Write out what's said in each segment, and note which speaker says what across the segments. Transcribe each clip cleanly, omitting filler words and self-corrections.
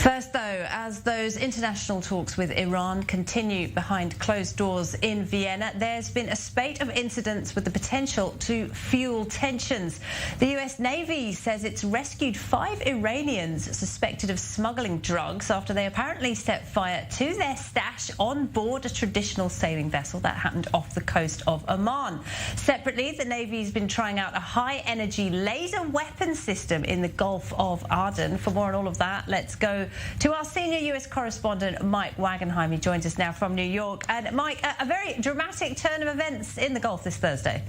Speaker 1: First, though, as those international talks with Iran continue behind closed doors in Vienna, there's been a spate of incidents with the potential to fuel tensions. The US Navy says it's rescued 5 Iranians suspected of smuggling drugs after they apparently set fire to their stash on board a traditional sailing vessel that happened off the coast of Oman. Separately, the Navy's been trying out a high-energy laser weapon system in the Gulf of Aden. For more on all of that, let's go to our senior US correspondent, Mike Wagenheim. He joins us now from New York. And Mike, a very dramatic turn of events in the Gulf this Thursday.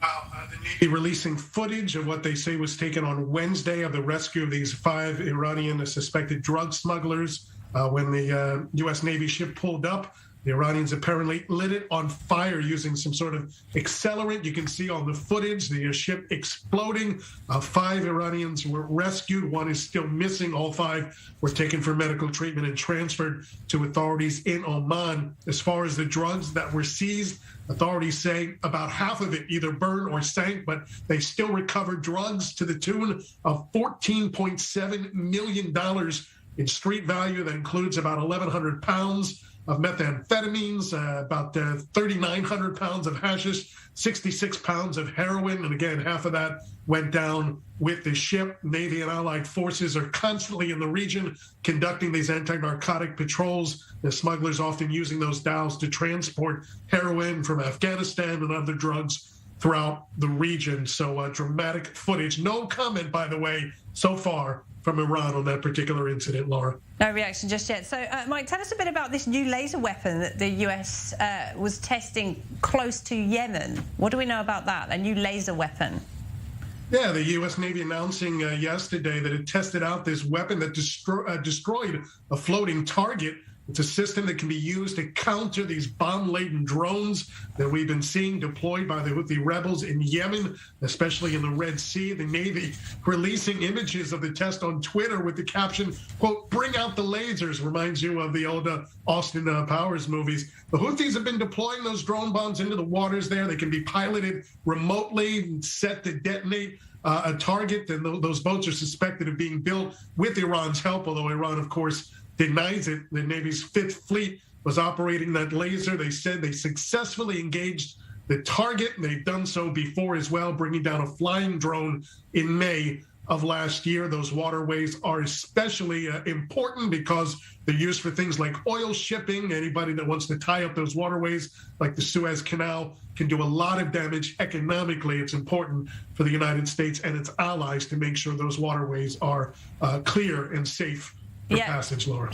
Speaker 2: The Navy releasing footage of what they say was taken on Wednesday of the rescue of these 5 Iranian suspected drug smugglers. When the U.S. Navy ship pulled up, the Iranians apparently lit it on fire using some sort of accelerant. You can see on the footage the ship exploding. 5 Iranians were rescued. 1 is still missing. All 5 were taken for medical treatment and transferred to authorities in Oman. As far as the drugs that were seized, authorities say about half of it either burned or sank, but they still recovered drugs to the tune of $14.7 million in street value. That includes about 1,100 pounds of methamphetamines, about 3,900 pounds of hashish, 66 pounds of heroin. And again, half of that went down with the ship. Navy and allied forces are constantly in the region conducting these anti-narcotic patrols. The smugglers often using those dhows to transport heroin from Afghanistan and other drugs throughout the region. So dramatic footage. No comment, by the way, so far from Iran on that particular incident, Laura.
Speaker 1: No reaction just yet. So, Mike, tell us a bit about this new laser weapon that the US was testing close to Yemen. What do we know about that, a new laser weapon?
Speaker 2: Yeah, the U.S. Navy announcing yesterday that it tested out this weapon that destroyed a floating target. It's a system that can be used to counter these bomb-laden drones that we've been seeing deployed by the Houthi rebels in Yemen, especially in the Red Sea. The Navy releasing images of the test on Twitter with the caption, quote, "Bring out the lasers," reminds you of the old Austin Powers movies. The Houthis have been deploying those drone bombs into the waters there. They can be piloted remotely, set to detonate a target, and those boats are suspected of being built with Iran's help, although Iran, of course, denies it. The Navy's 5th Fleet was operating that laser. They said they successfully engaged the target. They've done so before as well, bringing down a flying drone in May of last year. Those waterways are especially important because they're used for things like oil shipping. Anybody that wants to tie up those waterways, like the Suez Canal, can do a lot of damage economically. It's important for the United States and its allies to make sure those waterways are clear and safe for passage, Laura.